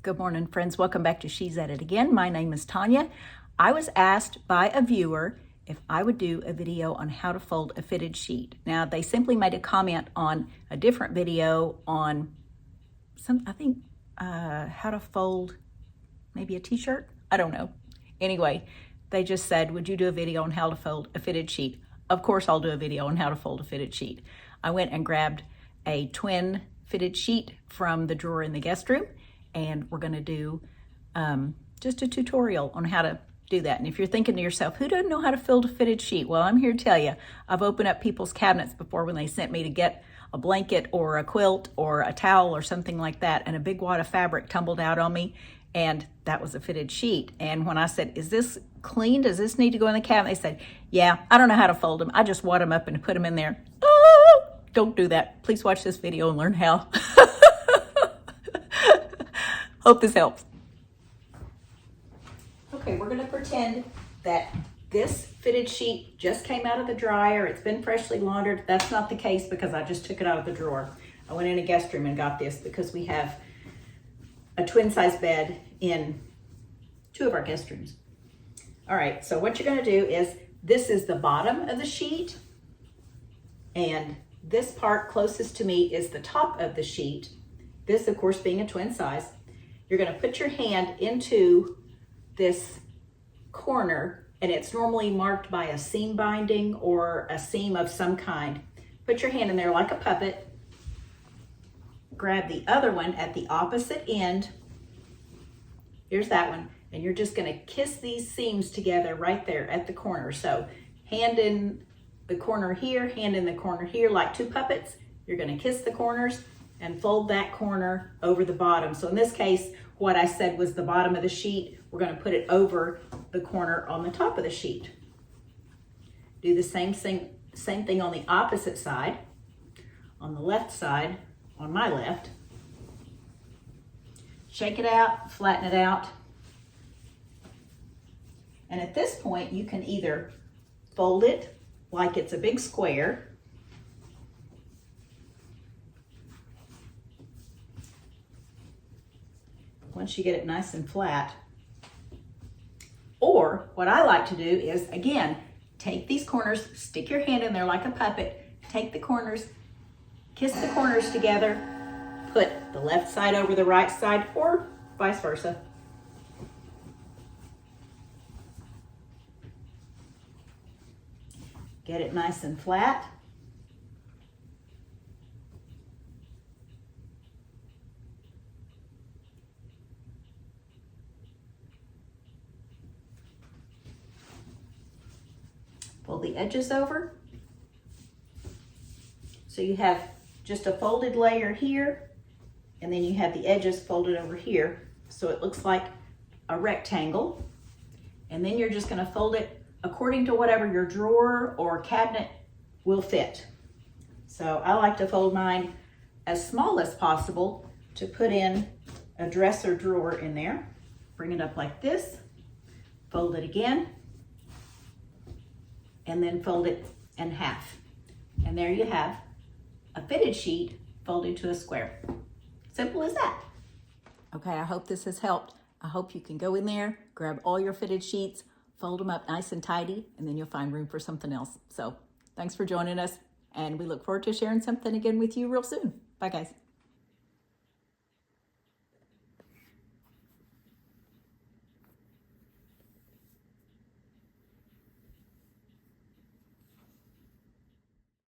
Good morning, friends. Welcome back to She's At It Again. My name is Tanya. I was asked by a viewer if I would do a video on how to fold a fitted sheet. Now, they simply made a comment on a different video on how to fold maybe a t-shirt. I don't know. Anyway, they just said, would you do a video on how to fold a fitted sheet? Of course, I'll do a video on how to fold a fitted sheet. I went and grabbed a twin fitted sheet from the drawer in the guest room, and we're going to do just a tutorial on how to do that. And if you're thinking to yourself, who doesn't know how to fold a fitted sheet? Well, I'm here to tell you, I've opened up people's cabinets before when they sent me to get a blanket or a quilt or a towel or something like that, and a big wad of fabric tumbled out on me, and that was a fitted sheet. And when I said, is this clean? Does this need to go in the cabinet? They said, yeah, I don't know how to fold them. I just wad them up and put them in there. Oh, don't do that. Please watch this video and learn how. Hope this helps. Okay, we're going to pretend that this fitted sheet just came out of the dryer. It's been freshly laundered. That's not the case because I just took it out of the drawer. I went in a guest room and got this because we have a twin size bed in two of our guest rooms. All right, so what you're going to do is, this is the bottom of the sheet, and this part closest to me is the top of the sheet. This, of course, being a twin size. You're going to put your hand into this corner, and it's normally marked by a seam binding or a seam of some kind. Put your hand in there like a puppet. Grab the other one at the opposite end. Here's that one. And you're just going to kiss these seams together right there at the corner. So hand in the corner here, hand in the corner here, like two puppets. You're going to kiss the corners and fold that corner over the bottom. So in this case, what I said was the bottom of the sheet. We're going to put it over the corner on the top of the sheet. Do the same thing on the opposite side. On the left side, on my left. Shake it out, flatten it out. And at this point, you can either fold it like it's a big square, once you get it nice and flat. Or what I like to do is, again, take these corners, stick your hand in there like a puppet, take the corners, kiss the corners together, put the left side over the right side, or vice versa. Get it nice and flat. Fold the edges over. So you have just a folded layer here, and then you have the edges folded over here. So it looks like a rectangle. And then you're just going to fold it according to whatever your drawer or cabinet will fit. So I like to fold mine as small as possible to put in a dresser drawer in there. Bring it up like this, fold it again, and then fold it in half. And there you have a fitted sheet folded to a square. Simple as that. Okay, I hope this has helped. I hope you can go in there, grab all your fitted sheets, fold them up nice and tidy, and then you'll find room for something else. So thanks for joining us, and we look forward to sharing something again with you real soon. Bye, guys.